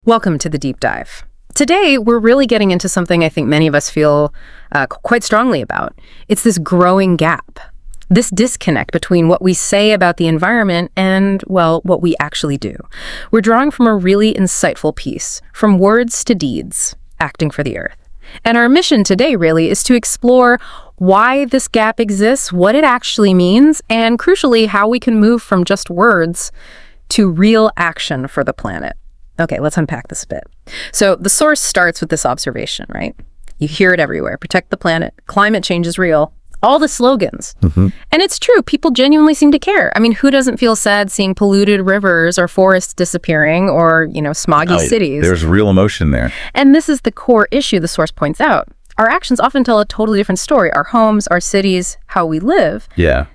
Welcome to the Deep Dive. Today, we're really getting into something I think many of us feel quite strongly about. It's this growing gap, this disconnect between what we say about the environment and, well, what we actually do. We're drawing from a really insightful piece, From Words to Deeds, Acting for the Earth. And our mission today really is to explore why this gap exists, what it actually means, and crucially, how we can move from just words to real action for the planet. Okay, let's unpack this a bit. So the source starts with this observation, right? You hear it everywhere. Protect the planet. Climate change is real. All the slogans. And it's true. People genuinely seem to care. I mean, who doesn't feel sad seeing polluted rivers or forests disappearing or, smoggy cities? There's real emotion there. And this is the core issue the source points out. Our actions often tell a totally different story. Our homes, our cities, how we live. Yeah.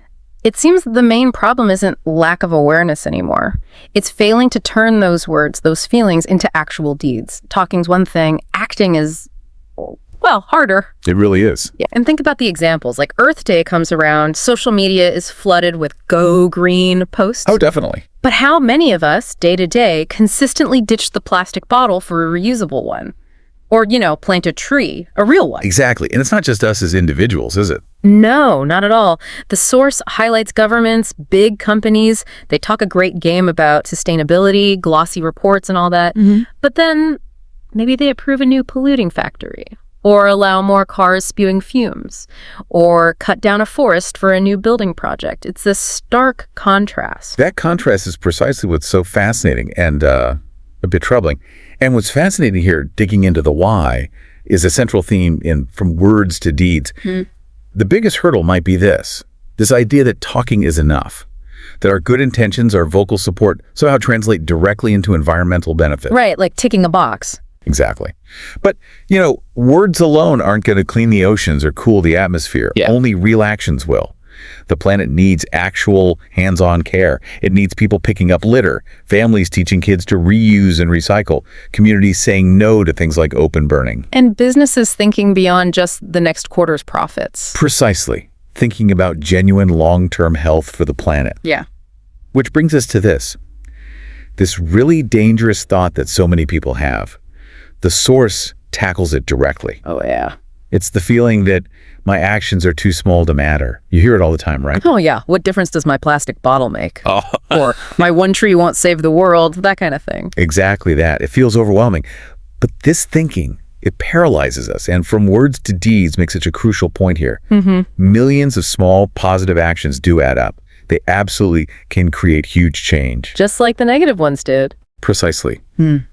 It seems the main problem isn't lack of awareness anymore. It's failing to turn those words, those feelings, into actual deeds. Talking's one thing, acting is, well, harder. It really is. Yeah, and think about the examples. Like Earth Day comes around, social media is flooded with go green posts. Oh, definitely. But how many of us, day to day, consistently ditch the plastic bottle for a reusable one? Or, plant a tree, a real one. Exactly. And it's not just us as individuals, is it? No, not at all. The source highlights governments, big companies. They talk a great game about sustainability, glossy reports and all that. But then maybe they approve a new polluting factory or allow more cars spewing fumes or cut down a forest for a new building project. It's this stark contrast. That contrast is precisely what's so fascinating and a bit troubling. And what's fascinating here, digging into the why, is a central theme in From Words to Deeds. The biggest hurdle might be this idea that talking is enough, that our good intentions, our vocal support somehow translate directly into environmental benefit. Right, like ticking a box. Exactly. But, words alone aren't going to clean the oceans or cool the atmosphere. Yeah. Only real actions will. The planet needs actual hands-on care. It needs people picking up litter, families teaching kids to reuse and recycle, communities saying no to things like open burning. And businesses thinking beyond just the next quarter's profits. Precisely. Thinking about genuine long-term health for the planet. Yeah. Which brings us to this really dangerous thought that so many people have. The source tackles it directly. Oh, yeah. It's the feeling that my actions are too small to matter. You hear it all the time, right? Oh, yeah. What difference does my plastic bottle make? Or my one tree won't save the world, that kind of thing. Exactly that. It feels overwhelming. But this thinking, it paralyzes us. And From Words to Deeds makes such a crucial point here. Millions of small positive actions do add up. They absolutely can create huge change. Just like the negative ones did. Precisely.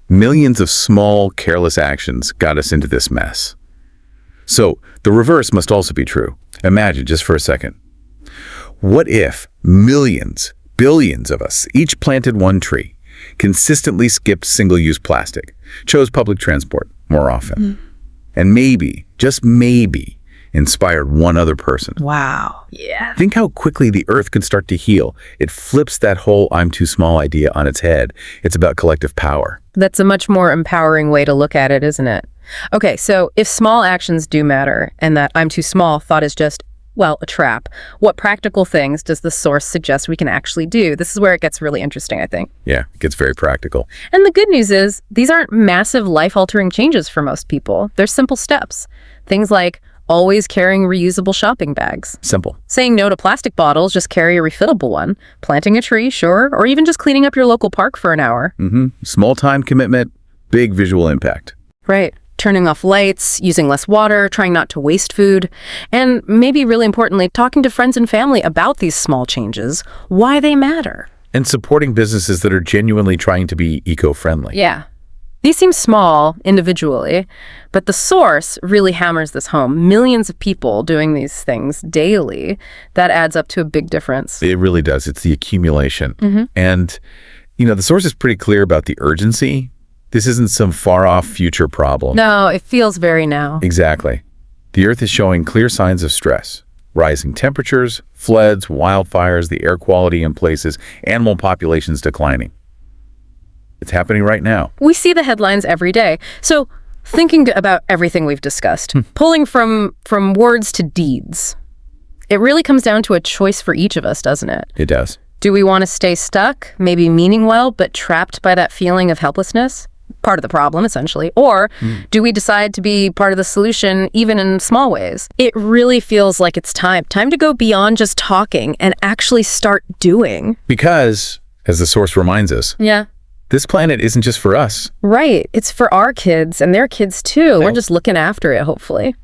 Millions of small, careless actions got us into this mess. So the reverse must also be true. Imagine just for a second. What if millions, billions of us each planted one tree, consistently skipped single-use plastic, chose public transport more often, and maybe, just maybe, inspired one other person? Wow. Yeah. Think how quickly the Earth could start to heal. It flips that whole "I'm too small" idea on its head. It's about collective power. That's a much more empowering way to look at it, isn't it? Okay, so if small actions do matter and that "I'm too small" thought is just, well, a trap, what practical things does the source suggest we can actually do? This is where it gets really interesting, I think. Yeah, it gets very practical. And the good news is these aren't massive life-altering changes for most people. They're simple steps. Things like always carrying reusable shopping bags. Simple. Saying no to plastic bottles, just carry a refillable one. Planting a tree, sure. Or even just cleaning up your local park for an hour. Small time commitment, big visual impact. Right. Turning off lights, using less water, trying not to waste food, and maybe really importantly, talking to friends and family about these small changes, why they matter. And supporting businesses that are genuinely trying to be eco-friendly. Yeah. These seem small individually, but the source really hammers this home. Millions of people doing these things daily, that adds up to a big difference. It really does. It's the accumulation. And, the source is pretty clear about the urgency. This isn't some far-off future problem. No, it feels very now. Exactly. The Earth is showing clear signs of stress. Rising temperatures, floods, wildfires, the air quality in places, animal populations declining. It's happening right now. We see the headlines every day. So thinking about everything we've discussed, pulling from words to deeds, it really comes down to a choice for each of us, doesn't it? It does. Do we want to stay stuck, maybe meaning well, but trapped by that feeling of helplessness? part of the problem, essentially? Or do we decide to be part of the solution, even in small ways? It really feels like it's time to go beyond just talking and actually start doing. Because, as the source reminds us, Yeah. this planet isn't just for us. Right. It's for our kids and their kids too. We're just looking after it, hopefully.